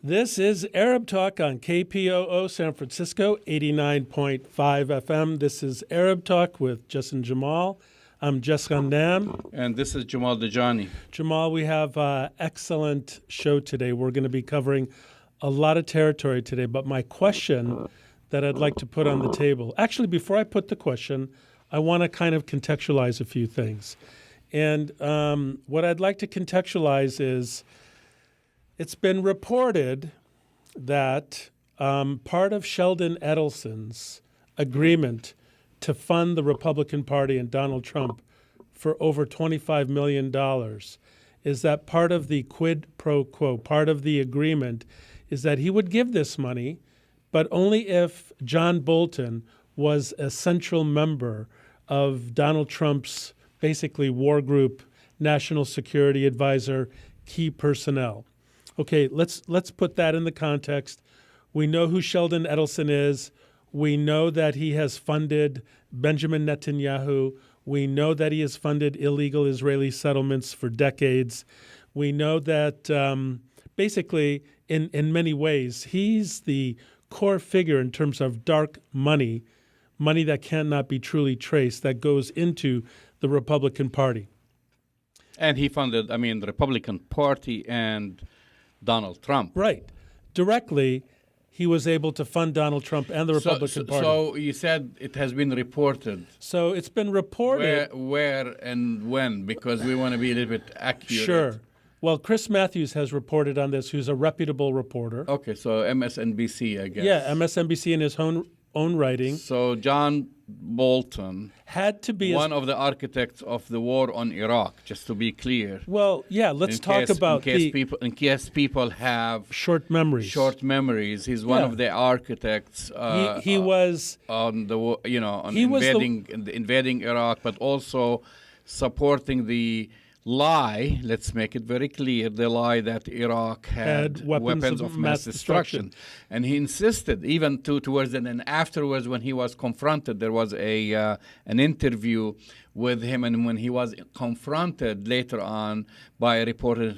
This is Arab Talk on KPOO San Francisco, 89.5 FM. This is Arab Talk with Jess Jamal. I'm Jess Jamal. And this is Jamal Dajani. Jamal, we have an excellent show today. We're going to be covering a lot of territory today, but my question that I'd like to put on the table, actually, before I put the question, I want to kind of contextualize a few things. And what I'd like to contextualize is, it's been reported that part of Sheldon Adelson's agreement to fund the Republican Party and Donald Trump for over $25 million is that part of the quid pro quo, part of the agreement is that he would give this money, but only if John Bolton was a central member of Donald Trump's basically war group, national security advisor, key personnel. Okay, let's put that in the context. We know who Sheldon Adelson is. We know that he has funded Benjamin Netanyahu. We know that he has funded illegal Israeli settlements for decades. We know that basically, in many ways, he's the core figure in terms of dark money, money that cannot be truly traced, that goes into the Republican Party. And he funded, the Republican Party and Donald Trump. Right. Directly, he was able to fund Donald Trump and the Republican Party. So you said it has been reported. So it's been reported. Where and when? Because we want to be a little bit accurate. Sure. Well, Chris Matthews has reported on this, who's a reputable reporter. Okay, so MSNBC, I guess. Yeah, MSNBC in his own writing. So John Bolton had to be one of the architects of the war on Iraq, just to be clear. Well, yeah, let's talk about in case people have short memories. He's one of the architects. He was on the invading Iraq, but also supporting the lie. Let's make it very clear: the lie that Iraq had weapons of mass destruction. And he insisted, even towards it. And afterwards, when he was confronted, there was an interview with him, and when he was confronted later on by a reporter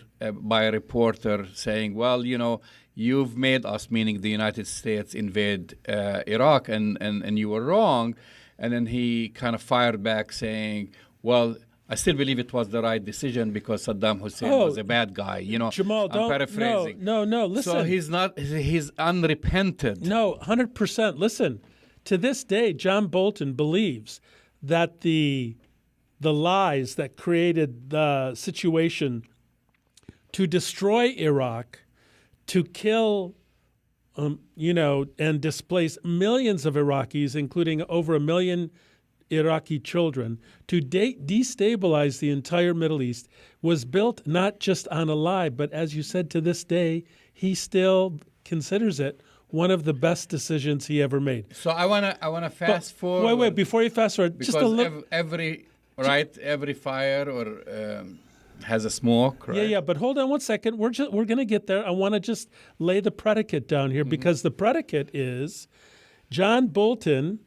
saying, "Well, you've made us," meaning the United States, invade Iraq, and you were wrong. And then he kind of fired back, saying, "Well, I still believe it was the right decision because Saddam Hussein was a bad guy." Jamal, I'm paraphrasing. No, listen. So he's unrepentant. No, 100%. Listen, to this day, John Bolton believes that the lies that created the situation to destroy Iraq, to kill, and displace millions of Iraqis, including over 1 million Iraqi children, to destabilize the entire Middle East, was built not just on a lie, but as you said, to this day, he still considers it one of the best decisions he ever made. So I wanna fast forward. Wait, before you fast forward, because just a little. Every fire or has a smoke, right? Yeah, but hold on one second. We're going to get there. I want to just lay the predicate down here because the predicate is John Bolton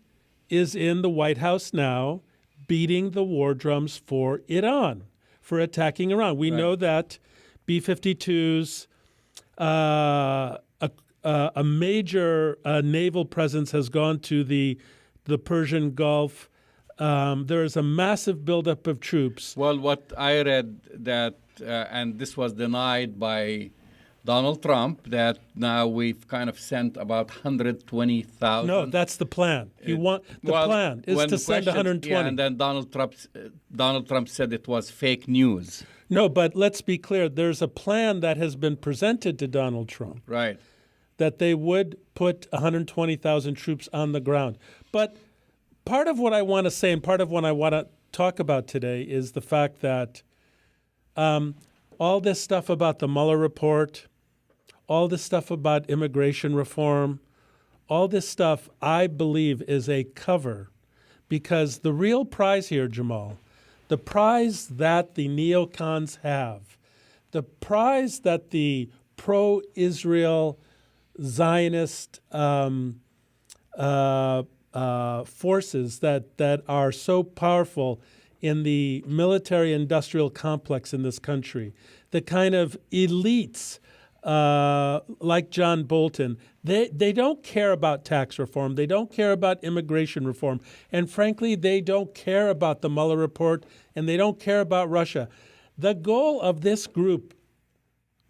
is in the White House now beating the war drums for Iran, for attacking Iran. We know that B-52s, a major naval presence has gone to the Persian Gulf. There is a massive buildup of troops. Well, what I read that, and this was denied by Donald Trump, that now we've kind of sent about 120,000. No, that's the plan. Plan is to send 120. Yeah, and then Donald Trump said it was fake news. No, but let's be clear. There's a plan that has been presented to Donald Trump. Right. That they would put 120,000 troops on the ground. But part of what I want to say and part of what I want to talk about today is the fact that all this stuff about the Mueller report, all this stuff about immigration reform, all this stuff, I believe, is a cover. Because the real prize here, Jamal, the prize that the neocons have, the prize that the pro-Israel Zionist forces that are so powerful in the military-industrial complex in this country, the kind of elites like John Bolton, they don't care about tax reform. They don't care about immigration reform. And frankly, they don't care about the Mueller report, and they don't care about Russia. The goal of this group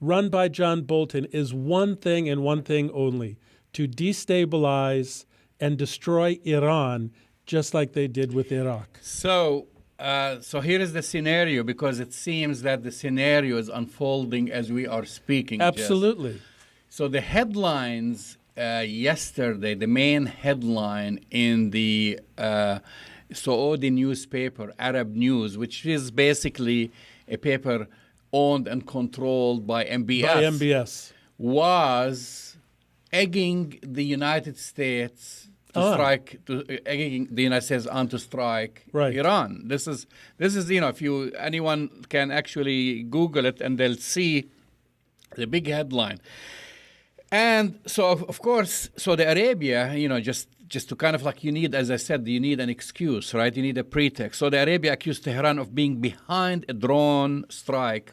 run by John Bolton is one thing and one thing only: to destabilize and destroy Iran, just like they did with Iraq. So here is the scenario, because it seems that the scenario is unfolding as we are speaking. Absolutely. Jess. So the headlines yesterday, the main headline in the Saudi newspaper, Arab News, which is basically a paper owned and controlled by MBS, was egging the United States to strike, egging the United States on to strike Iran. This is if anyone can actually Google it, and they'll see the big headline. And so of course Saudi Arabia, just to kind of like, you need, as I said, you need an excuse, right? You need a pretext. Saudi Arabia accused Tehran of being behind a drone strike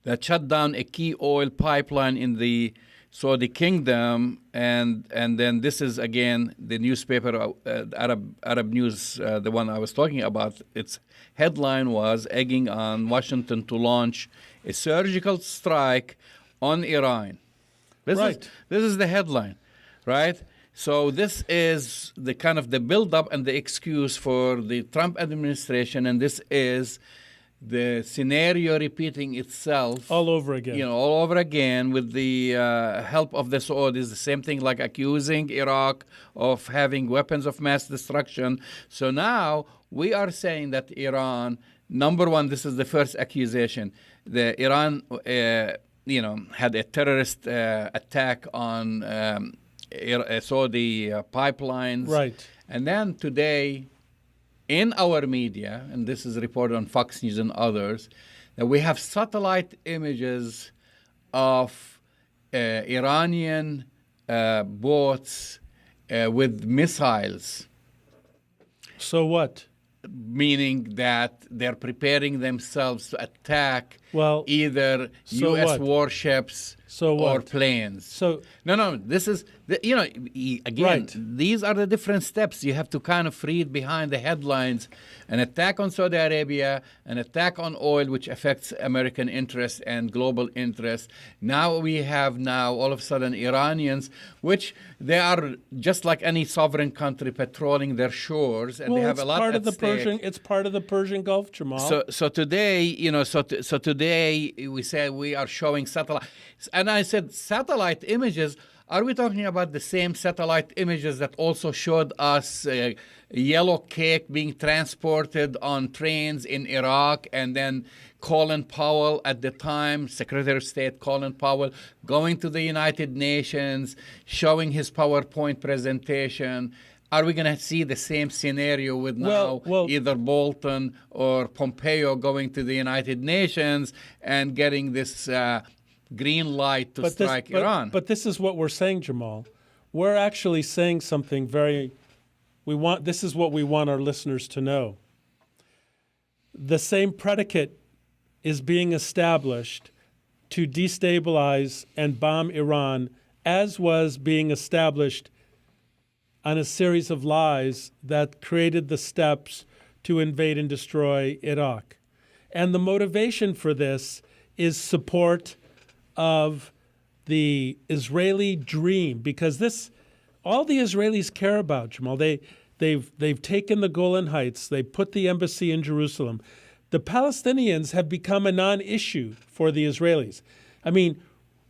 that shut down a key oil pipeline in the Saudi kingdom, and then this is again the newspaper, Arab News, the one I was talking about. Its headline was egging on Washington to launch a surgical strike on Iran. This is the headline, right? So this is the kind of the build-up and the excuse for the Trump administration, and this is the scenario repeating itself all over again. All over again with the help of the Saudis. The same thing, like accusing Iraq of having weapons of mass destruction. So now we are saying that Iran, number one, this is the first accusation. Iran, had a terrorist attack on Saudi pipelines. Right. And then today, in our media, and this is reported on Fox News and others, that we have satellite images of Iranian boats with missiles. So what? Meaning that they're preparing themselves to attack either so U.S. what? warships or planes. So no, this is, again, these are the different steps. You have to kind of read behind the headlines. An attack on Saudi Arabia, an attack on oil, which affects American interests and global interests. Now we have all of a sudden Iranians, which they are just like any sovereign country patrolling their shores, and they have a lot at stake. It's part of the Persian Gulf, Jamal. So today, today we say we are showing satellite. And I said, satellite images, are we talking about the same satellite images that also showed us yellow cake being transported on trains in Iraq, and then Colin Powell at the time, Secretary of State Colin Powell, going to the United Nations, showing his PowerPoint presentation? Are we going to see the same scenario with either Bolton or Pompeo going to the United Nations and getting this green light to strike Iran? But this is what we're saying, Jamal. We're actually saying something this is what we want our listeners to know. The same predicate is being established to destabilize and bomb Iran, as was being established on a series of lies that created the steps to invade and destroy Iraq. And the motivation for this is support of the Israeli dream, because all the Israelis care about, Jamal, they've taken the Golan Heights, they put the embassy in Jerusalem. The Palestinians have become a non-issue for the Israelis. I mean,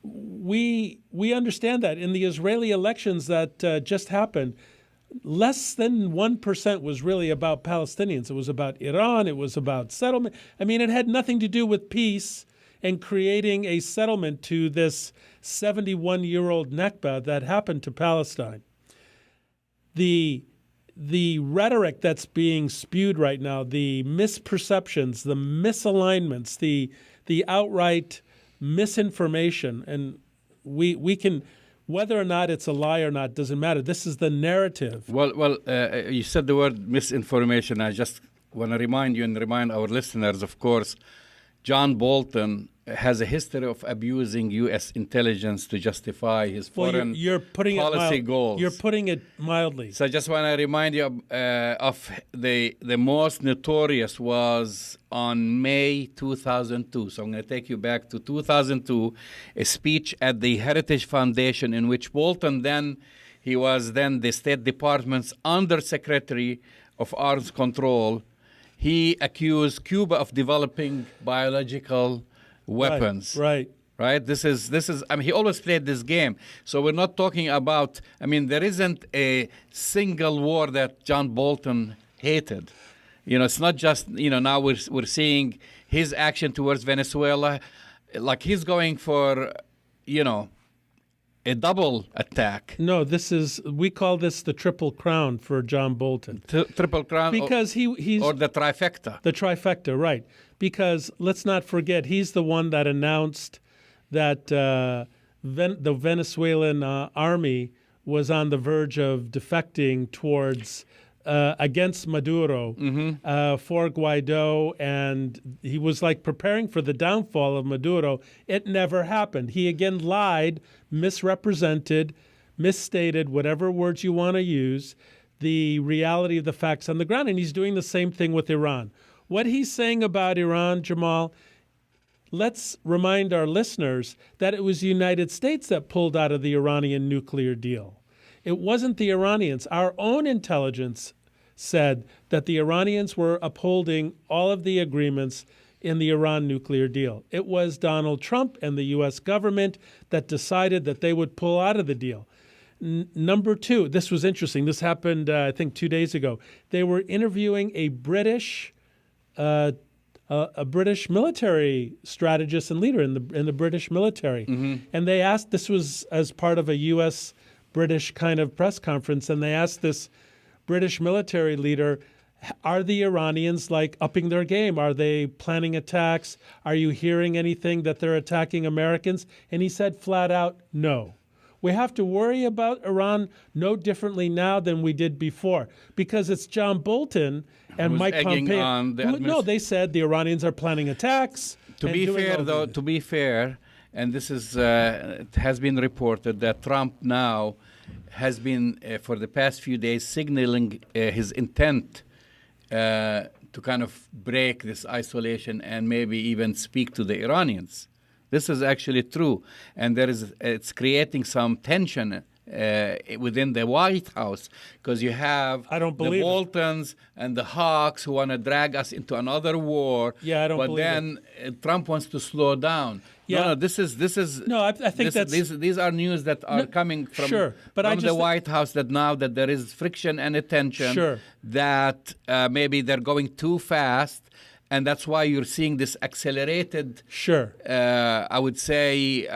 we understand that in the Israeli elections that just happened, less than 1% was really about Palestinians. It was about Iran. It was about settlement. I mean, it had nothing to do with peace and creating a settlement to this 71-year-old Nakba that happened to Palestine. The rhetoric that's being spewed right now, the misperceptions, the misalignments, the outright misinformation, and we can, whether or not it's a lie or not, doesn't matter. This is the narrative. Well, you said the word misinformation. I just want to remind you and remind our listeners, of course, John Bolton has a history of abusing U.S. intelligence to justify his foreign policy goals. You're putting it mildly. So I just want to remind you of the most notorious was on May 2002. So I'm going to take you back to 2002, a speech at the Heritage Foundation in which Bolton he was the State Department's Undersecretary of Arms Control. He accused Cuba of developing biological weapons. Right. This is. I mean, he always played this game. So we're not talking about. I mean, there isn't a single war that John Bolton hated. It's not just. Now we're seeing his action towards Venezuela, like he's going for, a double attack. No, we call this the Triple Crown for John Bolton. Triple Crown, because he's or the trifecta. The trifecta, right? Because let's not forget, he's the one that announced that the Venezuelan army was on the verge of defecting towards against Maduro for Guaido, and he was like preparing for the downfall of Maduro. It never happened. He again lied, misrepresented, misstated, whatever words you want to use, the reality of the facts on the ground. And he's doing the same thing with Iran. What he's saying about Iran, Jamal, let's remind our listeners that it was the United States that pulled out of the Iranian nuclear deal. It wasn't the Iranians. Our own intelligence said that the Iranians were upholding all of the agreements in the Iran nuclear deal. It was Donald Trump and the U.S. government that decided that they would pull out of the deal. Number two, this was interesting. This happened, I think, 2 days ago. They were interviewing a British military strategist and leader in the British military. And they asked, this was as part of a U.S.-British kind of press conference, and they asked this British military leader, are the Iranians like upping their game? Are they planning attacks? Are you hearing anything that they're attacking Americans? And he said flat out, no. We have to worry about Iran no differently now than we did before, because it's John Bolton and Mike Pompeo. No, they said the Iranians are planning attacks. To be fair, and this is it has been reported that Trump now has been for the past few days signaling his intent to kind of break this isolation and maybe even speak to the Iranians. This is actually true, and it's creating some tension within the White House, because you have the Boltons and the Hawks who want to drag us into another war. Yeah, I don't believe it. But then Trump wants to slow down. Yeah. No, this is. No, I think these are news that are coming from the White House, that now that there is friction and attention, that maybe they're going too fast. And that's why you're seeing this accelerated, I would say,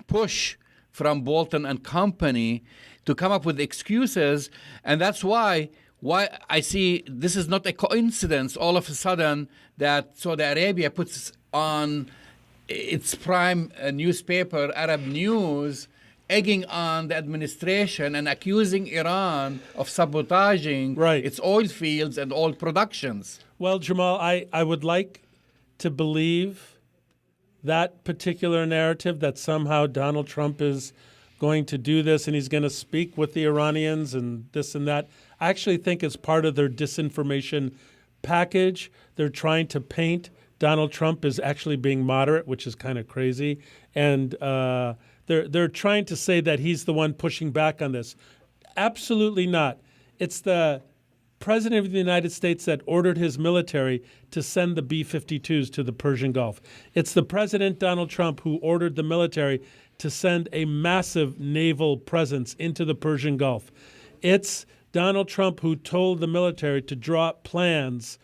push from Bolton and company to come up with excuses. And that's why I see this is not a coincidence all of a sudden that Saudi Arabia puts on its prime newspaper, Arab News, egging on the administration and accusing Iran of sabotaging its oil fields and oil productions. Well, Jamal, I would like to believe that particular narrative, that somehow Donald Trump is going to do this and he's going to speak with the Iranians and this and that. I actually think it's part of their disinformation package. They're trying to paint Donald Trump as actually being moderate, which is kind of crazy. And they're trying to say that he's the one pushing back on this. Absolutely not. It's the President of the United States that ordered his military to send the B-52s to the Persian Gulf. It's the President, Donald Trump, who ordered the military to send a massive naval presence into the Persian Gulf. It's Donald Trump who told the military to draw up plans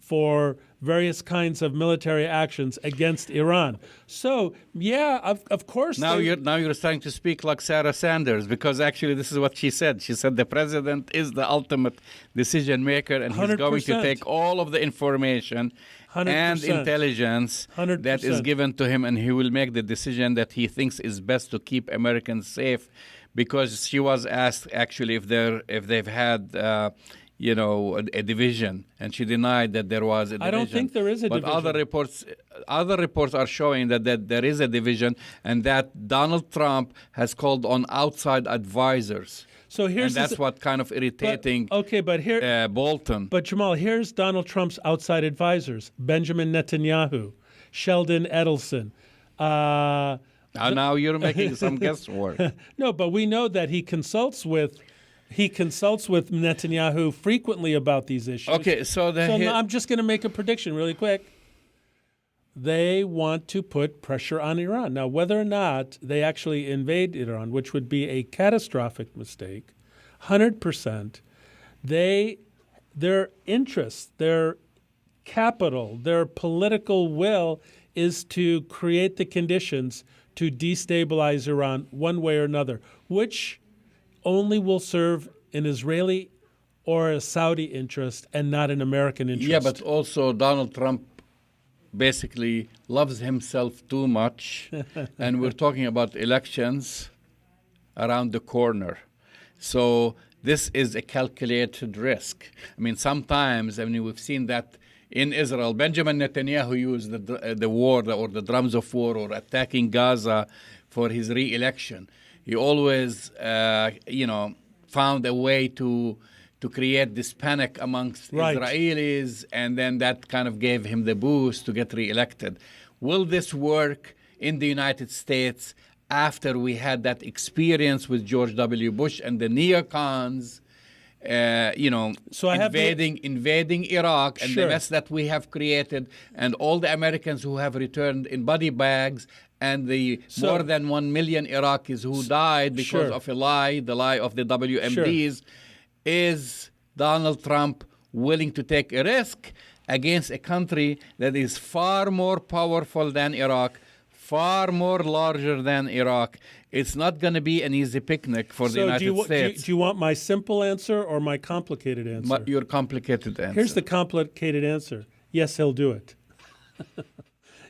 for various kinds of military actions against Iran. So, yeah, of course. Now you're starting to speak like Sarah Sanders, because actually this is what she said. She said the president is the ultimate decision maker, and he's 100%. Going to take all of the information 100%. And intelligence 100%. That is given to him, and he will make the decision that he thinks is best to keep Americans safe. Because she was asked actually if they've had a division, and she denied that there was a division. I don't think there is a division. But other reports are showing that there is a division, and that Donald Trump has called on outside advisors. So here's that's what kind of irritating Bolton. But Jamal, here's Donald Trump's outside advisors: Benjamin Netanyahu, Sheldon Edelson. Now you're making some guesswork. No, but we know that he consults with Netanyahu frequently about these issues. Okay, I'm just going to make a prediction really quick. They want to put pressure on Iran. Now, whether or not they actually invade Iran, which would be a catastrophic mistake, 100%, their interests, their capital, their political will is to create the conditions to destabilize Iran one way or another, which only will serve an Israeli or a Saudi interest and not an American interest. Yeah, but also Donald Trump basically loves himself too much, and we're talking about elections around the corner. So this is a calculated risk. I mean, sometimes, we've seen that in Israel, Benjamin Netanyahu used the war or the drums of war or attacking Gaza for his re-election. He always, found a way to create this panic amongst Israelis, and then that kind of gave him the boost to get reelected. Will this work in the United States after we had that experience with George W. Bush and the neocons, invading Iraq and the mess that we have created, and all the Americans who have returned in body bags, and the more than 1 million Iraqis who died because of the lie of the WMDs? Is Donald Trump willing to take a risk against a country that is far more powerful than Iraq, far more larger than Iraq? It's not going to be an easy picnic for the United States. Do you want my simple answer or my complicated answer? Your complicated answer. Here's the complicated answer. Yes, he'll do it.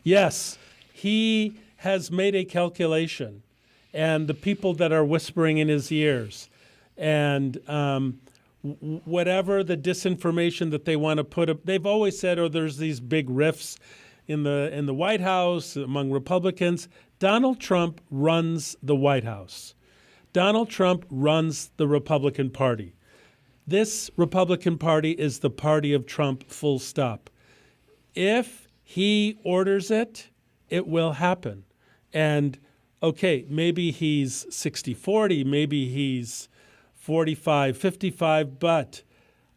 Yes, he has made a calculation, and the people that are whispering in his ears, and whatever the disinformation that they want to put up, they've always said, there's these big rifts in the White House among Republicans. Donald Trump runs the White House. Donald Trump runs the Republican Party. This Republican Party is the party of Trump, full stop. If he orders it, it will happen. And, okay, maybe he's 60-40, maybe he's 45-55, but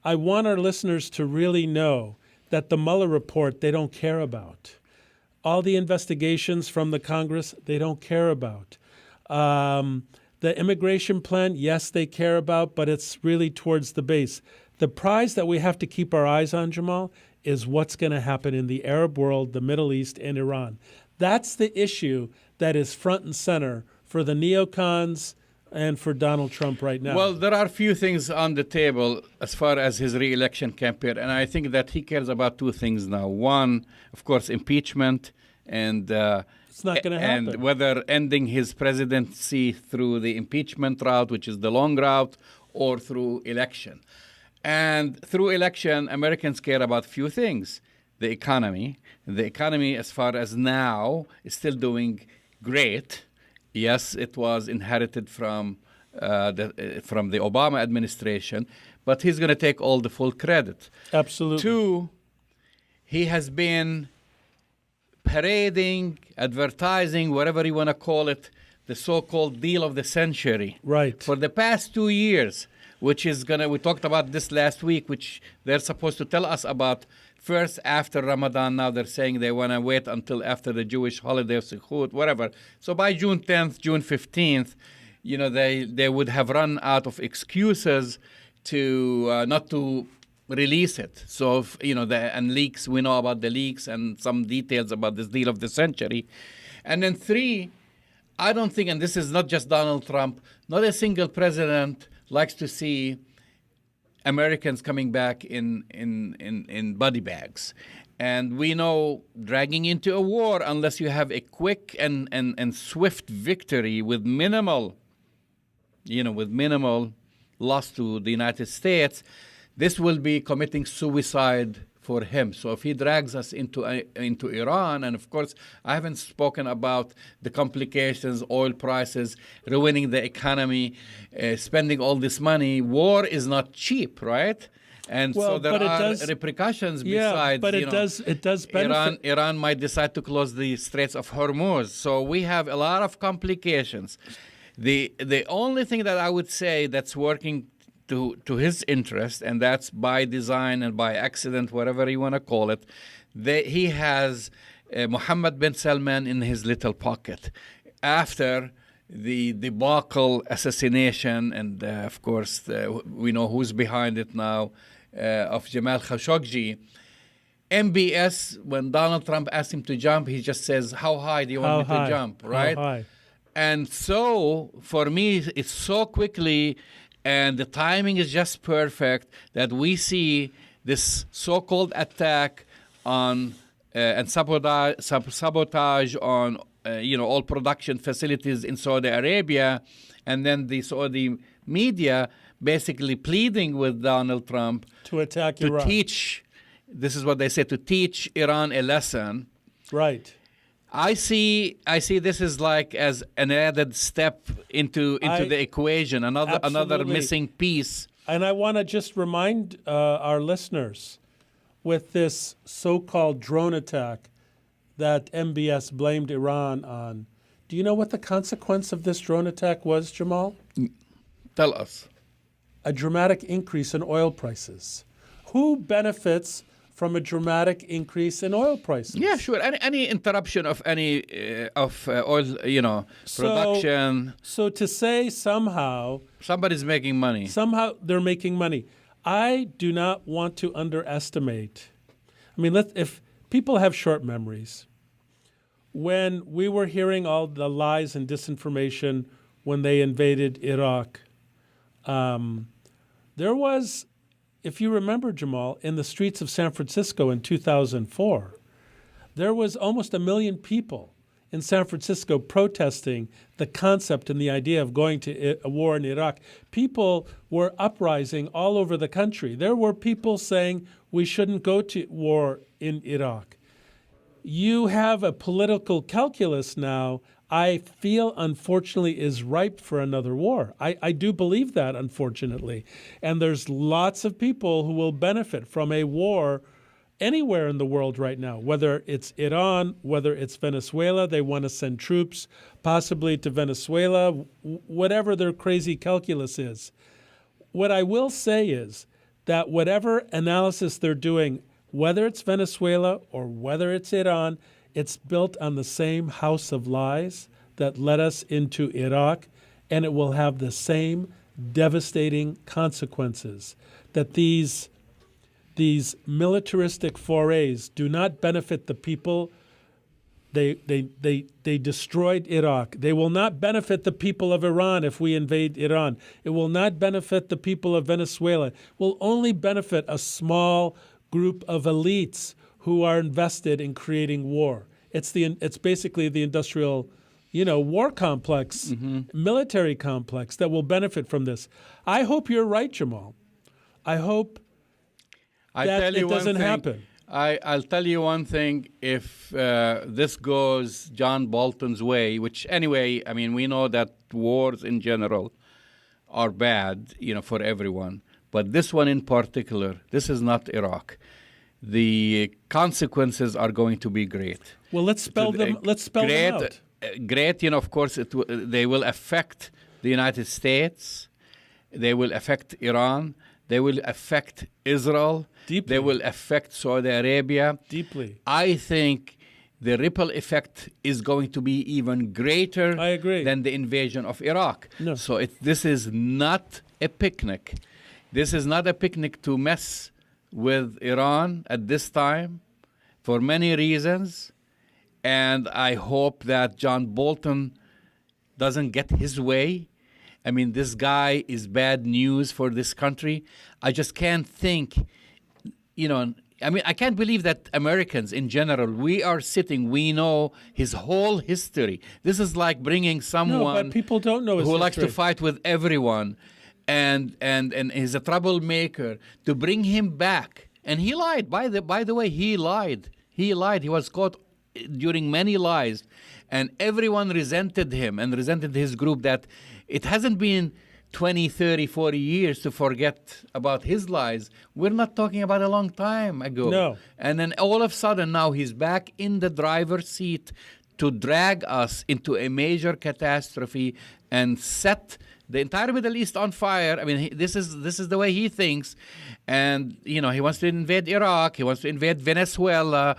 I want our listeners to really know that the Mueller report they don't care about. All the investigations from the Congress, they don't care about. The immigration plan, yes, they care about, but it's really towards the base. The prize that we have to keep our eyes on, Jamal, is what's going to happen in the Arab world, the Middle East, and Iran. That's the issue that is front and center for the neocons and for Donald Trump right now. Well, there are a few things on the table as far as his re-election campaign, and I think that he cares about two things now. One, of course, impeachment, and it's not going to happen. And whether ending his presidency through the impeachment route, which is the long route, or through election. And through election, Americans care about a few things. The economy. The economy, as far as now, is still doing great. Yes, it was inherited from the Obama administration, but he's going to take all the full credit. Absolutely. Two, he has been parading, advertising, whatever you want to call it, the so-called deal of the century. Right. For the past 2 years, which is we talked about this last week, which they're supposed to tell us about first after Ramadan. Now they're saying they want to wait until after the Jewish holiday of Sukkot, whatever. So by June 10th, June 15th, they would have run out of excuses to not to release it. So, and leaks, we know about the leaks and some details about this deal of the century. And then three, I don't think, and this is not just Donald Trump, not a single president likes to see Americans coming back in body bags. And we know dragging into a war, unless you have a quick and swift victory with minimal loss to the United States, this will be committing suicide for him. So if he drags us into Iran, and of course, I haven't spoken about the complications, oil prices, ruining the economy, spending all this money. War is not cheap, right? And so there are repercussions besides. But it does benefit. Iran might decide to close the Straits of Hormuz. So we have a lot of complications. The only thing that I would say that's working to his interest, and that's by design and by accident, whatever you want to call it, he has Mohammed bin Salman in his little pocket. After the debacle assassination, and of course we know who's behind it now, of Jamal Khashoggi, MBS, when Donald Trump asked him to jump, he just says, how high do you want me to jump, right? How high? And so for me, it's so quickly, and the timing is just perfect that we see this so-called attack on and sabotage on all production facilities in Saudi Arabia, and then the Saudi media basically pleading with Donald Trump to attack Iran. Teach, this is what they say, to teach Iran a lesson. Right. I see this is like as an added step into the equation, another missing piece. And I want to just remind our listeners, with this so-called drone attack that MBS blamed Iran on, do you know what the consequence of this drone attack was, Jamal? Tell us. A dramatic increase in oil prices. Who benefits from a dramatic increase in oil prices? Yeah, sure. Any interruption of any oil, production. So to say somehow somebody's making money. Somehow they're making money. I do not want to underestimate. I mean, if people have short memories, when we were hearing all the lies and disinformation when they invaded Iraq, there was, if you remember, Jamal, in the streets of San Francisco in 2004, there was almost 1 million people in San Francisco protesting the concept and the idea of going to a war in Iraq. People were uprising all over the country. There were people saying we shouldn't go to war in Iraq. You have a political calculus now, I feel, unfortunately, is ripe for another war. I do believe that, unfortunately. And there's lots of people who will benefit from a war anywhere in the world right now, whether it's Iran, whether it's Venezuela. They want to send troops possibly to Venezuela, whatever their crazy calculus is. What I will say is that whatever analysis they're doing, whether it's Venezuela or whether it's Iran, it's built on the same house of lies that led us into Iraq, and it will have the same devastating consequences. That these militaristic forays do not benefit the people. They destroyed Iraq. They will not benefit the people of Iran if we invade Iran. It will not benefit the people of Venezuela. It will only benefit a small group of elites who are invested in creating war. It's basically the industrial, war complex, military complex that will benefit from this. I hope you're right, Jamal. I hope that it doesn't happen. I'll tell you one thing. If this goes John Bolton's way, which anyway, I mean, we know that wars in general are bad, for everyone. But this one in particular, this is not Iraq. The consequences are going to be great. Well, let's spell them out. Great, of course, they will affect the United States. They will affect Iran. They will affect Israel. Deeply. They will affect Saudi Arabia. Deeply. I think the ripple effect is going to be even greater than the invasion of Iraq. No. So this is not a picnic. This is not a picnic to mess with Iran at this time for many reasons. And I hope that John Bolton doesn't get his way. I mean, this guy is bad news for this country. I just can't think, I can't believe that Americans in general, we know his whole history. This is like bringing someone but people don't know his who history. Likes to fight with everyone. and he's a troublemaker, to bring him back. And he lied. By the way, he lied. He lied. He was caught during many lies. And everyone resented him and resented his group, that it hasn't been 20, 30, 40 years to forget about his lies. We're not talking about a long time ago. No. And then all of a sudden now he's back in the driver's seat to drag us into a major catastrophe and set the entire Middle East on fire. I mean, this is the way he thinks. And, he wants to invade Iraq. He wants to invade Venezuela.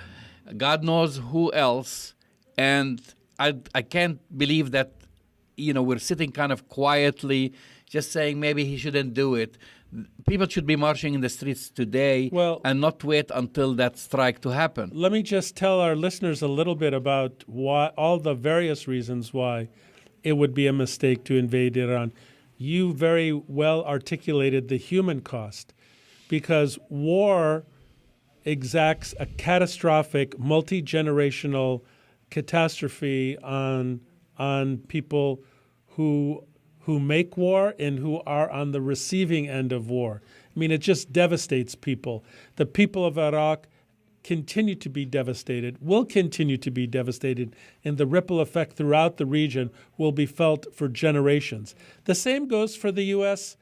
God knows who else. And I can't believe that, we're sitting kind of quietly just saying maybe he shouldn't do it. People should be marching in the streets today and not wait until that strike to happen. Let me just tell our listeners a little bit about all the various reasons why it would be a mistake to invade Iran. You very well articulated the human cost, because war exacts a catastrophic, multi-generational catastrophe on people who make war and who are on the receiving end of war. I mean, it just devastates people. The people of Iraq continue to be devastated, will continue to be devastated, and the ripple effect throughout the region will be felt for generations. The same goes for the U.S.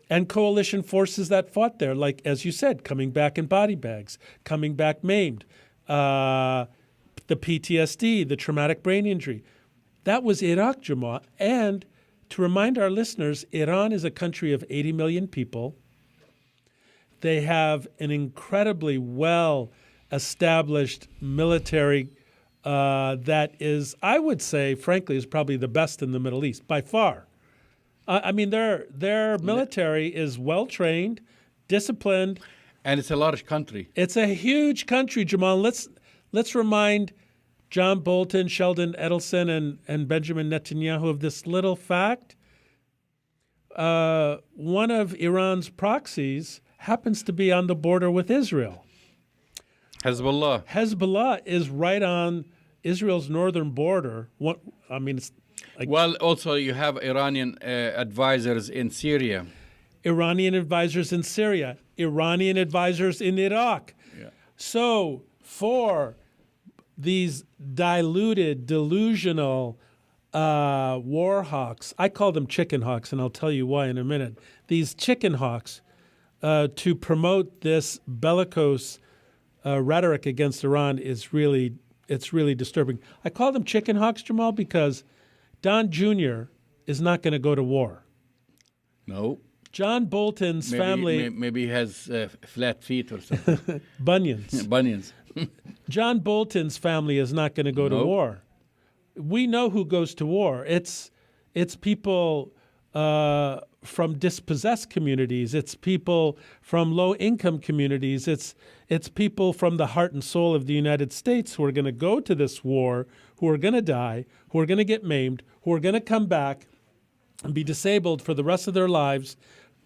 and coalition forces that fought there, like, as you said, coming back in body bags, coming back maimed, the PTSD, the traumatic brain injury. That was Iraq, Jamal. And to remind our listeners, Iran is a country of 80 million people. They have an incredibly well-established military that is, I would say, frankly, is probably the best in the Middle East, by far. I mean, their military is well-trained, disciplined. And it's a large country. It's a huge country, Jamal. Let's remind John Bolton, Sheldon Adelson, and Benjamin Netanyahu of this little fact. One of Iran's proxies happens to be on the border with Israel. Hezbollah. Hezbollah is right on Israel's northern border. It's like, well, also you have Iranian advisors in Syria. Iranian advisors in Syria. Iranian advisors in Iraq. Yeah. So for these diluted, delusional war hawks, I call them chicken hawks, and I'll tell you why in a minute. These chicken hawks, to promote this bellicose rhetoric against Iran it's really disturbing. I call them chicken hawks, Jamal, because Don Jr. is not going to go to war. No. John Bolton's family... Maybe he has flat feet or something. Bunions. Bunions. John Bolton's family is not going to go to war. We know who goes to war. It's people from dispossessed communities. It's people from low-income communities. It's people from the heart and soul of the United States who are going to go to this war, who are going to die, who are going to get maimed, who are going to come back and be disabled for the rest of their lives.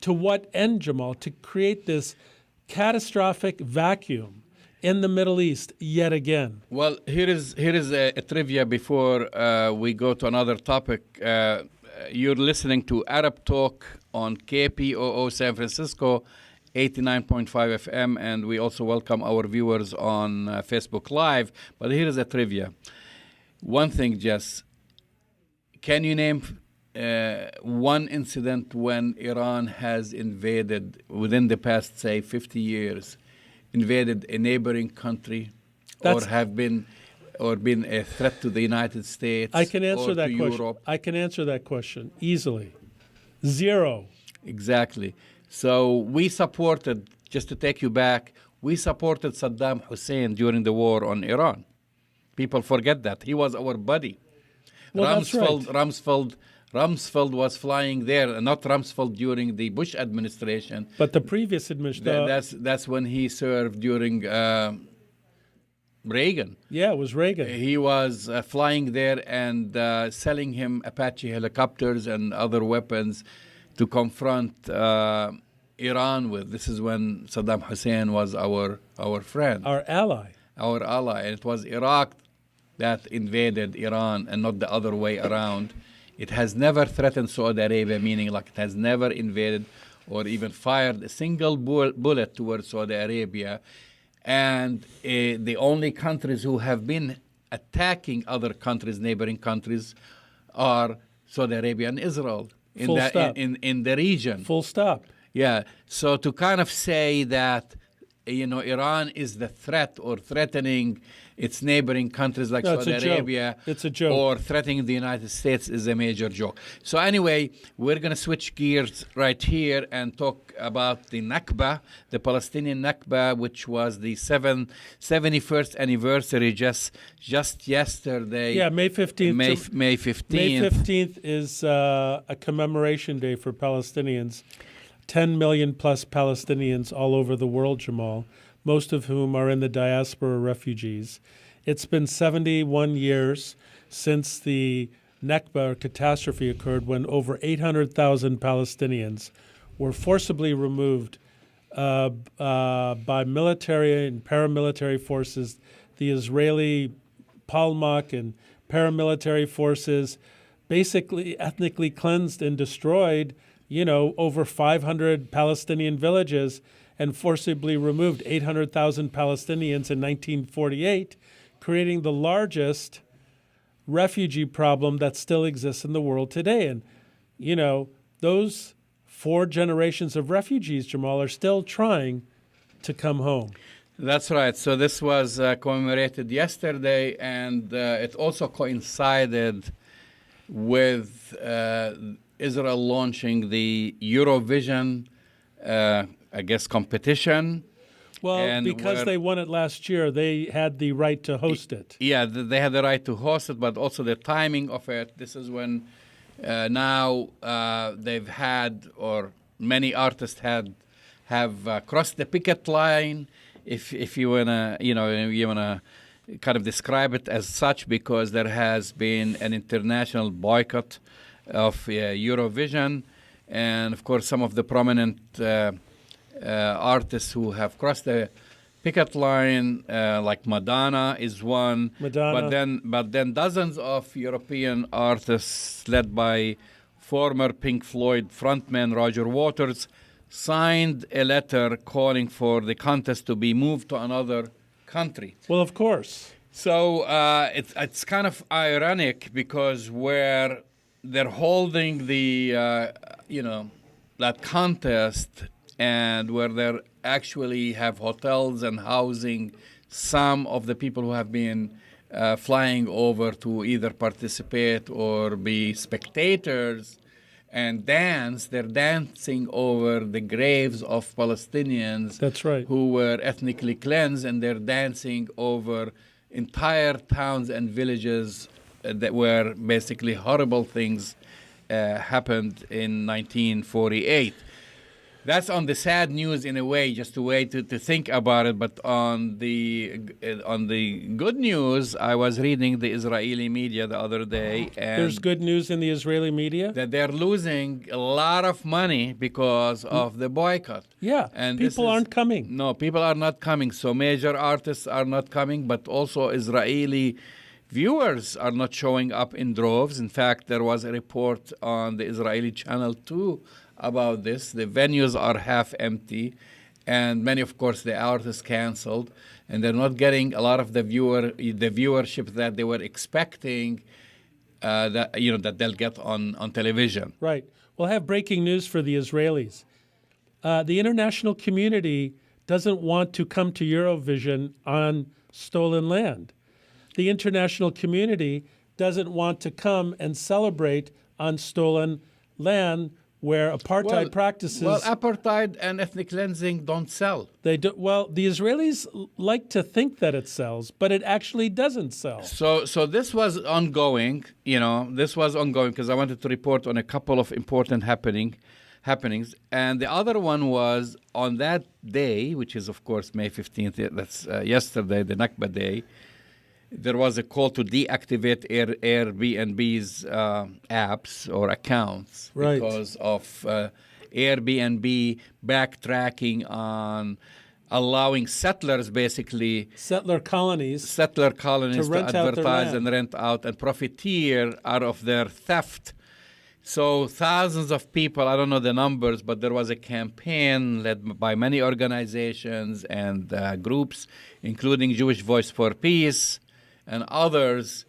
To what end, Jamal? To create this catastrophic vacuum in the Middle East yet again. Well, here is a trivia before we go to another topic. You're listening to Arab Talk on KPOO San Francisco, 89.5 FM, and we also welcome our viewers on Facebook Live. But here is a trivia. One thing, Jess, can you name one incident when Iran has invaded, within the past, say, 50 years, invaded a neighboring country been a threat to the United States? I can answer or that to question. Europe? I can answer that question easily. Zero. Exactly. So we supported, just to take you back, we supported Saddam Hussein during the war on Iran. People forget that. He was our buddy. Well, Rumsfeld was flying there, not Rumsfeld during the Bush administration. But the previous administration. That's when he served during Reagan. Yeah, it was Reagan. He was flying there and selling him Apache helicopters and other weapons to confront Iran with. This is when Saddam Hussein was our friend. Our ally. Our ally. And it was Iraq that invaded Iran and not the other way around. It has never threatened Saudi Arabia, meaning like it has never invaded or even fired a single bullet towards Saudi Arabia. And the only countries who have been attacking other countries, neighboring countries, are Saudi Arabia and Israel in the region. Full stop. Yeah. So to kind of say that, Iran is the threat or threatening its neighboring countries like Saudi Arabia, it's a joke, or threatening the United States is a major joke. So anyway, we're going to switch gears right here and talk about the Nakba, the Palestinian Nakba, which was the 71st anniversary just yesterday. Yeah, May 15th. May 15th. May 15th is a commemoration day for Palestinians. 10 million plus Palestinians all over the world, Jamal, most of whom are in the diaspora refugees. It's been 71 years since the Nakba catastrophe occurred, when over 800,000 Palestinians were forcibly removed by military and paramilitary forces. The Israeli Palmach and paramilitary forces basically ethnically cleansed and destroyed over 500 Palestinian villages and forcibly removed 800,000 Palestinians in 1948, creating the largest refugee problem that still exists in the world today. And, those 4 generations of refugees, Jamal, are still trying to come home. That's right. So this was commemorated yesterday, and it also coincided with Israel launching the Eurovision, competition. Well, and because they won it last year, they had the right to host it. Yeah, they had the right to host it, but also the timing of it. This is when now they've had, or many artists have crossed the picket line. If you wanna, you wanna kind of describe it as such, because there has been an international boycott of Eurovision, and of course some of the prominent artists who have crossed the picket line, like Madonna is one. But then dozens of European artists, led by former Pink Floyd frontman Roger Waters, signed a letter calling for the contest to be moved to another country. Well, of course. So it's kind of ironic, because where they're holding the that contest, and where they actually have hotels and housing some of the people who have been flying over to either participate or be spectators and dance. They're dancing over the graves of Palestinians. That's right. Who were ethnically cleansed, and they're dancing over entire towns and villages that were basically horrible things happened in 1948. That's on the sad news in a way, just a way to think about it. But on the good news, I was reading the Israeli media the other day, and there's good news in the Israeli media that they're losing a lot of money because of the boycott. Yeah, and people aren't coming. No, people are not coming. So major artists are not coming, but also Israeli viewers are not showing up in droves. In fact, there was a report on the Israeli Channel 2 about this. The venues are half empty, and many, of course, the artists canceled, and they're not getting a lot of the viewership that they were expecting that they'll get on television. Right. We'll have breaking news for the Israelis. The international community doesn't want to come to Eurovision on stolen land. The international community doesn't want to come and celebrate on stolen land where apartheid practices. Well, apartheid and ethnic cleansing don't sell. They do. Well, the Israelis like to think that it sells, but it actually doesn't sell. So this was ongoing. This was ongoing because I wanted to report on a couple of important happenings, and the other one was on that day, which is of course May 15th. That's yesterday, the Nakba day. There was a call to deactivate Airbnb's apps or accounts, right, because of Airbnb backtracking on allowing settlers, basically settler colonies to advertise and rent out and profiteer out of their theft So thousands of people, I don't know the numbers, but there was a campaign led by many organizations and groups, including Jewish Voice for Peace and others,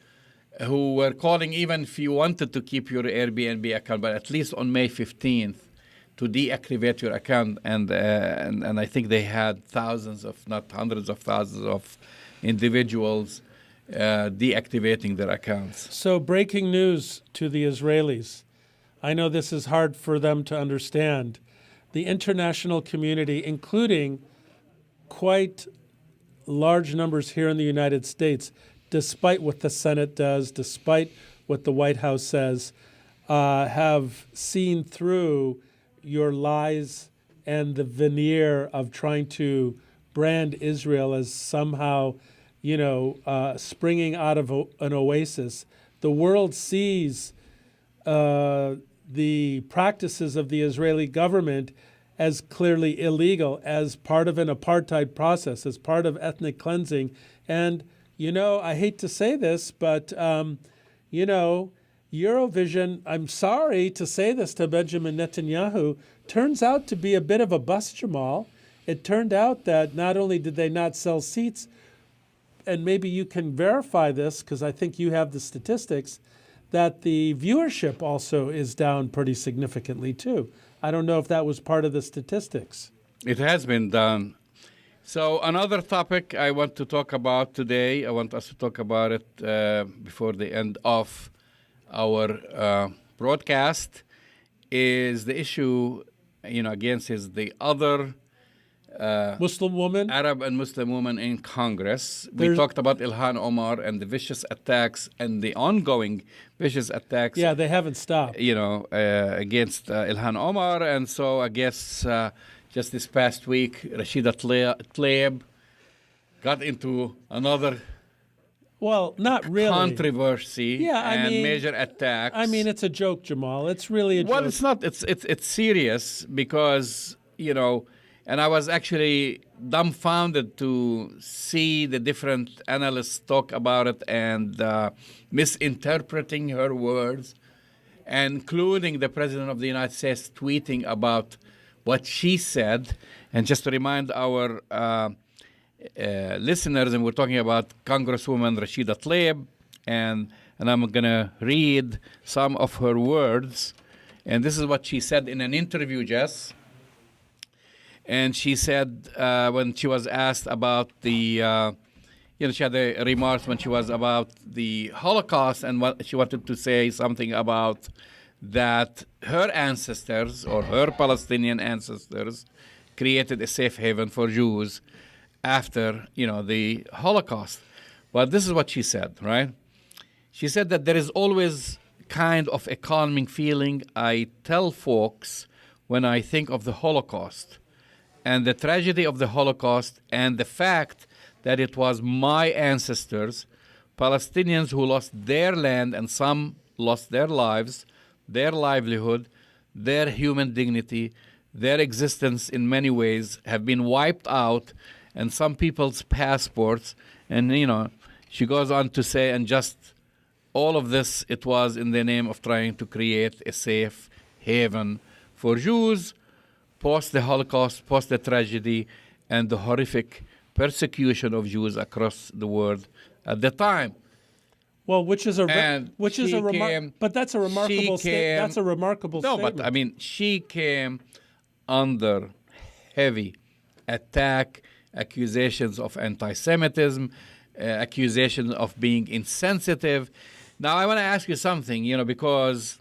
who were calling, even if you wanted to keep your Airbnb account, but at least on May 15th, to deactivate your account. And I think they had thousands of, not hundreds of thousands of individuals deactivating their accounts. So breaking news to the Israelis. I know this is hard for them to understand. The international community, including quite large numbers here in the United States, despite what the Senate does, despite what the White House says, have seen through your lies and the veneer of trying to brand Israel as somehow, springing out of an oasis. The world sees the practices of the Israeli government as clearly illegal, as part of an apartheid process, as part of ethnic cleansing. And, I hate to say this, but, Eurovision, I'm sorry to say this to Benjamin Netanyahu, turns out to be a bit of a bust, Jamal. It turned out that not only did they not sell seats, and maybe you can verify this because I think you have the statistics, that the viewership also is down pretty significantly too. I don't know if that was part of the statistics. It has been done. So another topic I want to talk about today, I want us to talk about it before the end of our broadcast, is the issue, against is the other Muslim woman, Arab and Muslim woman in Congress. We talked about Ilhan Omar and the vicious attacks and the ongoing vicious attacks. Yeah, they haven't stopped. Against Ilhan Omar. And so I guess just this past week, Rashida Tlaib got into another not really controversy and major attacks. I mean, it's a joke, Jamal. It's really a joke. Well, it's not. It's serious because, and I was actually dumbfounded to see the different analysts talk about it and misinterpreting her words, including the President of the United States tweeting about what she said. And just to remind our listeners, and we're talking about Congresswoman Rashida Tlaib, and I'm going to read some of her words. And this is what she said in an interview, Jess. And she said when she was asked about the, she had the remarks when she was about the Holocaust, and what she wanted to say something about that her ancestors or her Palestinian ancestors created a safe haven for Jews after, the Holocaust. But this is what she said, right? She said that there is always kind of a calming feeling I tell folks when I think of the Holocaust and the tragedy of the Holocaust and the fact that it was my ancestors, Palestinians, who lost their land and some lost their lives, their livelihood, their human dignity, their existence in many ways have been wiped out, and some people's passports. And, she goes on to say, and just all of this, it was in the name of trying to create a safe haven for Jews post the Holocaust, post the tragedy, and the horrific persecution of Jews across the world at the time. Well, but that's a remarkable statement. That's a remarkable statement. No, but I mean, she came under heavy attack, accusations of anti-Semitism, accusations of being insensitive. Now, I want to ask you something, because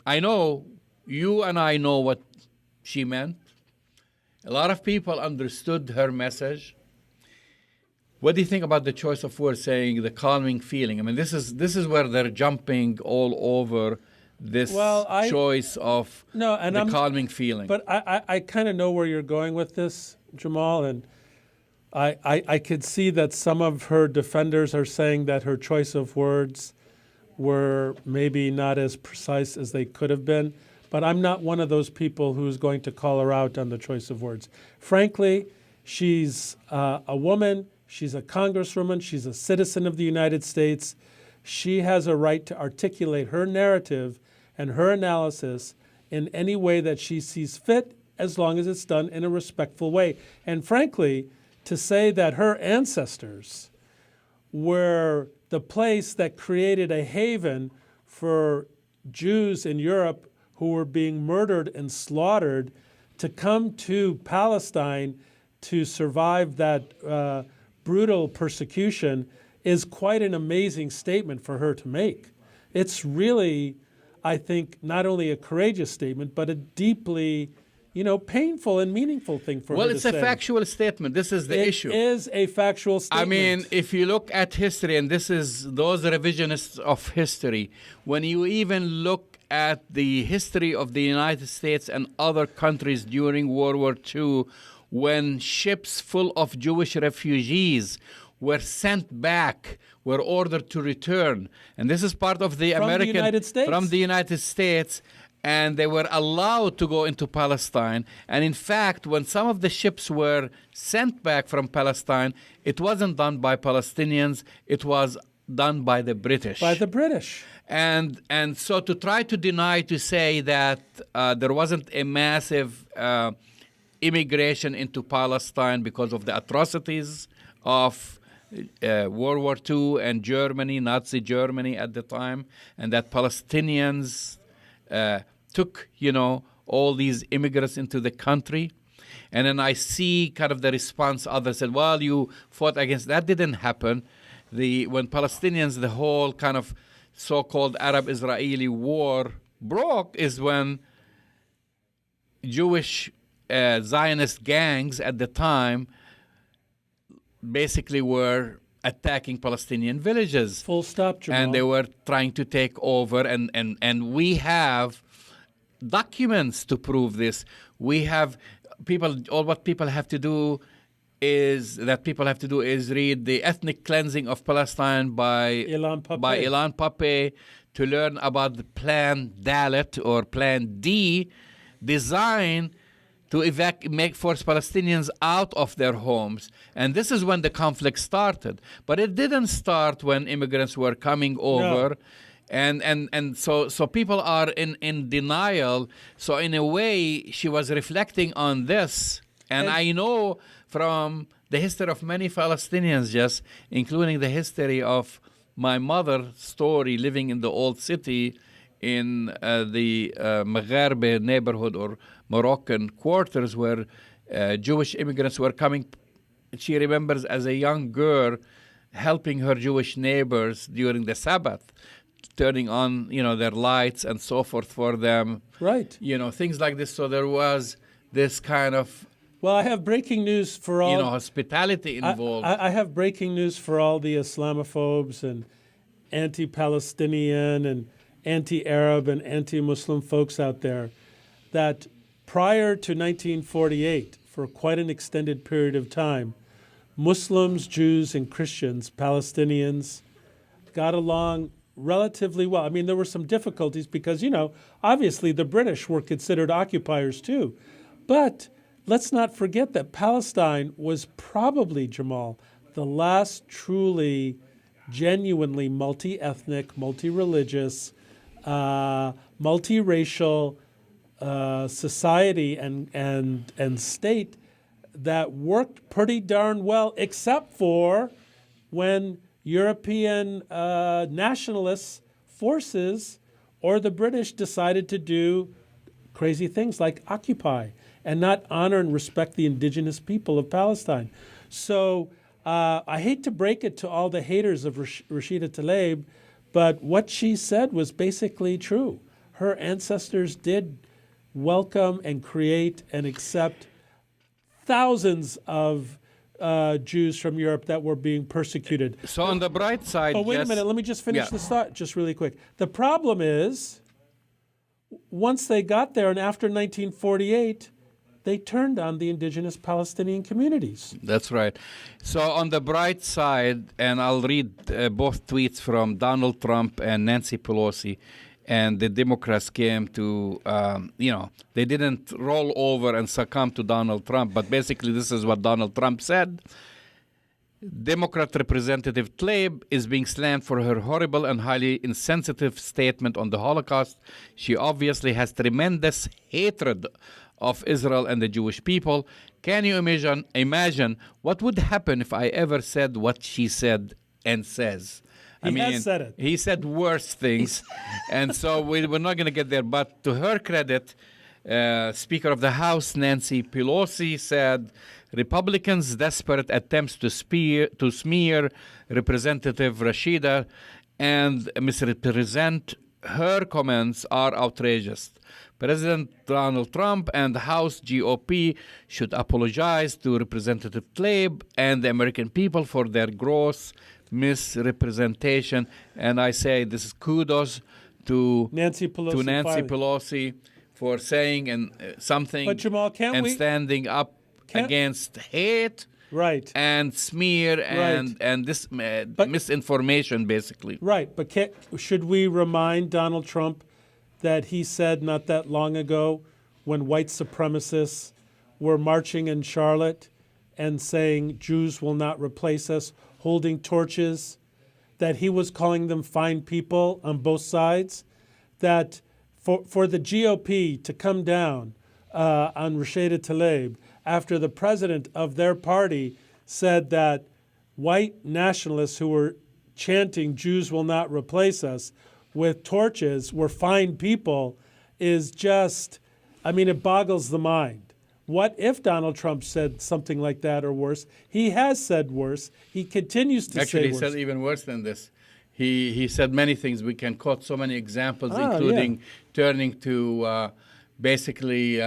I know you and I know what she meant. A lot of people understood her message. What do you think about the choice of words, saying the calming feeling? I mean, this is where they're jumping all over this choice of calming feeling. But I kind of know where you're going with this, Jamal, and I could see that some of her defenders are saying that her choice of words were maybe not as precise as they could have been. But I'm not one of those people who's going to call her out on the choice of words. Frankly, she's a woman. She's a congresswoman. She's a citizen of the United States. She has a right to articulate her narrative and her analysis in any way that she sees fit, as long as it's done in a respectful way. And frankly, to say that her ancestors were the place that created a haven for Jews in Europe who were being murdered and slaughtered to come to Palestine to survive that brutal persecution is quite an amazing statement for her to make. It's really, I think, not only a courageous statement, but a deeply, painful and meaningful thing for her to say. Well, it's a factual statement. This is the issue. It is a factual statement. I mean, if you look at history, and this is those revisionists of history, when you even look at the history of the United States and other countries during World War II, when ships full of Jewish refugees were sent back, were ordered to return. And this is part of the From the United States. And they were allowed to go into Palestine. And in fact, when some of the ships were sent back from Palestine, it wasn't done by Palestinians, it was done by the British. By the British. And so to try to deny, to say that there wasn't a massive immigration into Palestine because of the atrocities of World War II and Germany, Nazi Germany at the time, and that Palestinians took, all these immigrants into the country. And then I see kind of the response. Others said, well, you fought against that. Didn't happen. When Palestinians, the whole kind of so-called Arab-Israeli war broke is when Jewish Zionist gangs at the time basically were attacking Palestinian villages. Full stop, Jamal. And they were trying to take over, and we have documents to prove this. We have what people have to do is read The Ethnic Cleansing of Palestine by Ilan Pappé to learn about the Plan Dalet or Plan D, designed to force Palestinians out of their homes. And this is when the conflict started. But it didn't start when immigrants were coming over. No. And so people are in denial. So in a way, she was reflecting on this. And I know from the history of many Palestinians, just including the history of my mother's story living in the old city in the Magharbe neighborhood or Moroccan quarters where Jewish immigrants were coming. She remembers as a young girl helping her Jewish neighbors during the Sabbath, turning on, their lights and so forth for them. Right. Things like this. So there was this kind of... Well, I have breaking news for all... hospitality involved. I have breaking news for all the Islamophobes and anti-Palestinian and anti-Arab and anti-Muslim folks out there, that prior to 1948, for quite an extended period of time, Muslims, Jews, and Christians, Palestinians, got along relatively well. I mean, there were some difficulties because, obviously the British were considered occupiers too. But let's not forget that Palestine was probably, Jamal, the last truly, genuinely multi-ethnic, multi-religious, multiracial society and state that worked pretty darn well, except for when European nationalist forces or the British decided to do crazy things like occupy and not honor and respect the indigenous people of Palestine. So I hate to break it to all the haters of Rashida Tlaib, but what she said was basically true. Her ancestors did welcome and create and accept thousands of Jews from Europe that were being persecuted. So on the bright side... Oh, wait a minute. Let me just finish this thought just really quick. The problem is, once they got there and after 1948, they turned on the indigenous Palestinian communities. That's right. So on the bright side, and I'll read both tweets from Donald Trump and Nancy Pelosi, and the Democrats came to, they didn't roll over and succumb to Donald Trump, but basically this is what Donald Trump said. Democrat Representative Tlaib is being slammed for her horrible and highly insensitive statement on the Holocaust. She obviously has tremendous hatred of Israel and the Jewish people. Can you imagine what would happen if I ever said what she said and says? He has said it. He said worse things, and so we're not going to get there. But to her credit, Speaker of the House Nancy Pelosi said Republicans' desperate attempts to smear Representative Rashida and misrepresent her comments are outrageous. President Donald Trump and the House GOP should apologize to Representative Tlaib and the American people for their gross misrepresentation. And I say this is kudos to Nancy Pelosi for saying something, but Jamal, standing up against hate, right, and smear and this misinformation, basically. Right, but should we remind Donald Trump that he said not that long ago, when white supremacists were marching in Charlotte and saying Jews will not replace us, holding torches, that he was calling them fine people on both sides, that for the GOP to come down on Rashida Tlaib after the president of their party said that white nationalists who were chanting Jews will not replace us with torches were fine people is just, I mean, it boggles the mind. What if Donald Trump said something like that or worse? He has said worse. He continues to say worse. Actually, he said even worse than this. He said many things. We can quote so many examples, including turning to basically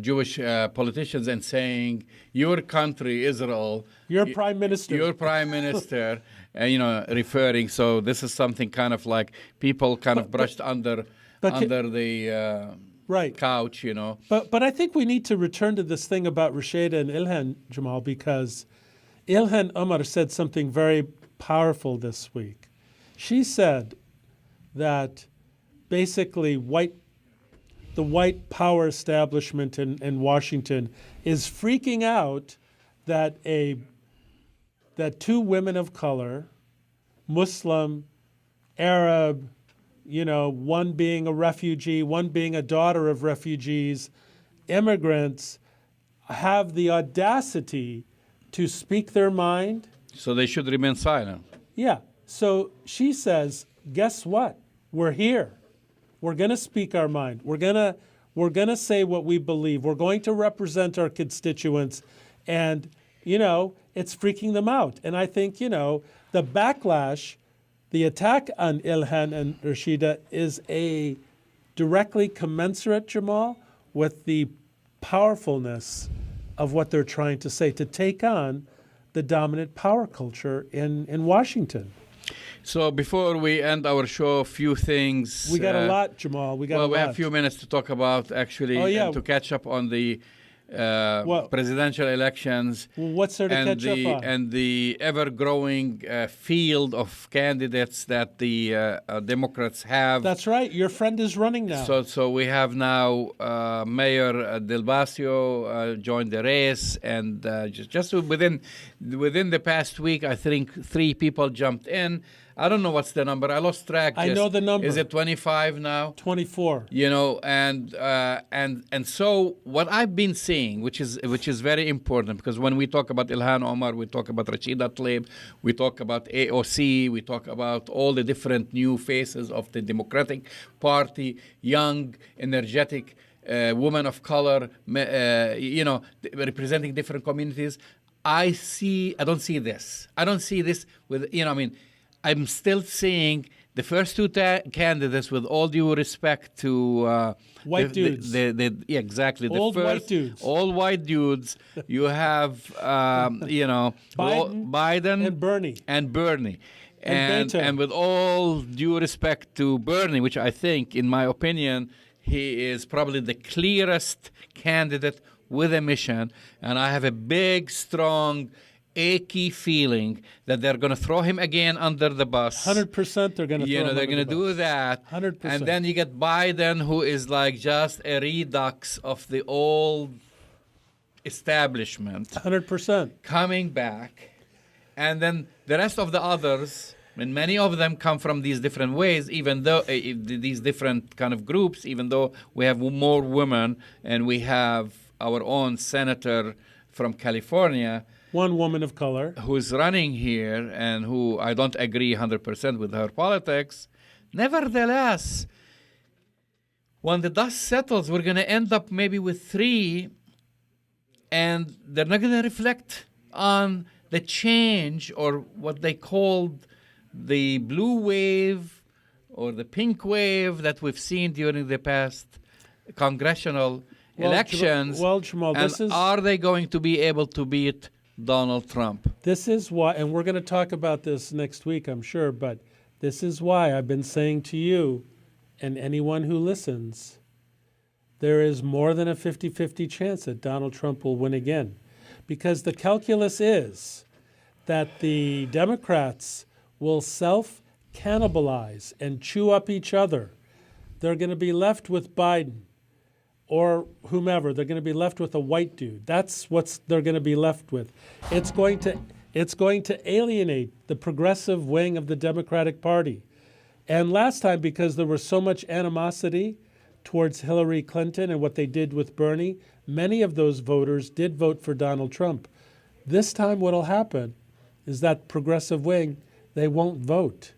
Jewish politicians and saying, your country, Israel. Your prime minister. Your prime minister, referring. So this is something kind of like people kind of brushed under the couch, But I think we need to return to this thing about Rashida and Ilhan, Jamal, because Ilhan Omar said something very powerful this week. She said that basically the white power establishment in Washington is freaking out that two women of color, Muslim, Arab, one being a refugee, one being a daughter of refugees, immigrants, have the audacity to speak their mind. So they should remain silent. Yeah. So she says, guess what? We're here. We're going to speak our mind. We're going to say what we believe. We're going to represent our constituents. And, it's freaking them out. And I think, the backlash, the attack on Ilhan and Rashida is a directly commensurate, Jamal, with the powerfulness of what they're trying to say, to take on the dominant power culture in Washington. So before we end our show, a few things. We got a lot, Jamal. We have a few minutes to talk about, actually, and to catch up on the presidential elections. Well, what's there to catch up on? And the ever-growing field of candidates that the Democrats have. That's right. Your friend is running now. So we have now Mayor Del Blasio joined the race, and just within the past week, I think 3 people jumped in. I don't know what's the number. I lost track. I know the number. Is it 25 now? 24. And so what I've been seeing, which is very important, because when we talk about Ilhan Omar, we talk about Rashida Tlaib, we talk about AOC, we talk about all the different new faces of the Democratic Party, young, energetic, women of color, representing different communities. I don't see this. I don't see this with, I'm still seeing the first 2 candidates, with all due respect to white dudes. Exactly. Old white dudes. All white dudes. You have, Biden and Bernie. And with all due respect to Bernie, which I think, in my opinion, he is probably the clearest candidate with a mission, and I have a big, strong, achy feeling that they're going to throw him again under the bus. 100% they're going to throw him under the bus. They're going to do that. 100%. And then you get Biden, who is like just a redux of the old establishment. 100%. Coming back. And then the rest of the others, and many of them come from these different ways, even though these different kind of groups, even though we have more women and we have our own senator from California. One woman of color. Who's running here and who I don't agree 100% with her politics. Nevertheless, when the dust settles, we're going to end up maybe with 3, and they're not going to reflect on the change or what they called the blue wave or the pink wave that we've seen during the past congressional elections. Jamal, are they going to be able to beat Donald Trump? This is why, and we're going to talk about this next week, I'm sure, but this is why I've been saying to you and anyone who listens, there is more than a 50-50 chance that Donald Trump will win again. Because the calculus is that the Democrats will self-cannibalize and chew up each other. They're going to be left with Biden or whomever. They're going to be left with a white dude. That's what they're going to be left with. It's going to alienate the progressive wing of the Democratic Party. And last time, because there was so much animosity towards Hillary Clinton and what they did with Bernie, many of those voters did vote for Donald Trump. This time what will happen is that progressive wing, they won't vote.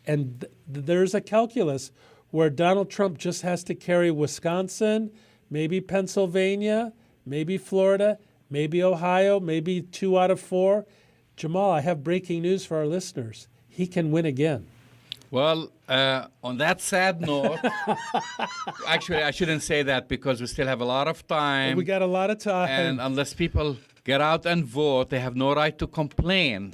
And there's a calculus where Donald Trump just has to carry Wisconsin, maybe Pennsylvania, maybe Florida, maybe Ohio, maybe 2 out of 4. Jamal, I have breaking news for our listeners. He can win again. Well, on that sad note, actually, I shouldn't say that because we still have a lot of time. We got a lot of time. And unless people get out and vote, they have no right to complain.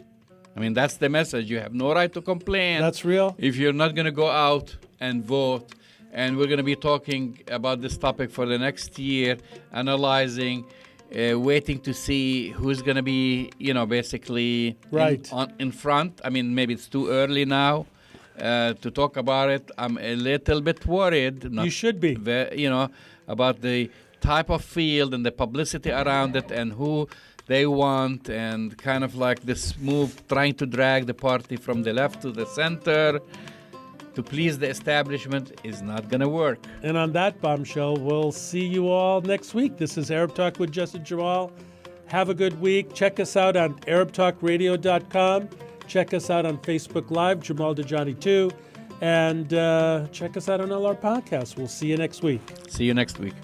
I mean, that's the message. You have no right to complain. That's real. If you're not going to go out and vote. And we're going to be talking about this topic for the next year, analyzing, waiting to see who's going to be, basically in front. I mean, maybe it's too early now to talk about it. I'm a little bit worried. You should be. About the type of field and the publicity around it and who they want, and kind of like this move trying to drag the party from the left to the center to please the establishment is not going to work. And on that bombshell, we'll see you all next week. This is Arab Talk with Jess Jamal. Have a good week. Check us out on ArabTalkRadio.com. Check us out on Facebook Live, Jamal Dajani 2. And check us out on all our podcasts. We'll see you next week. See you next week.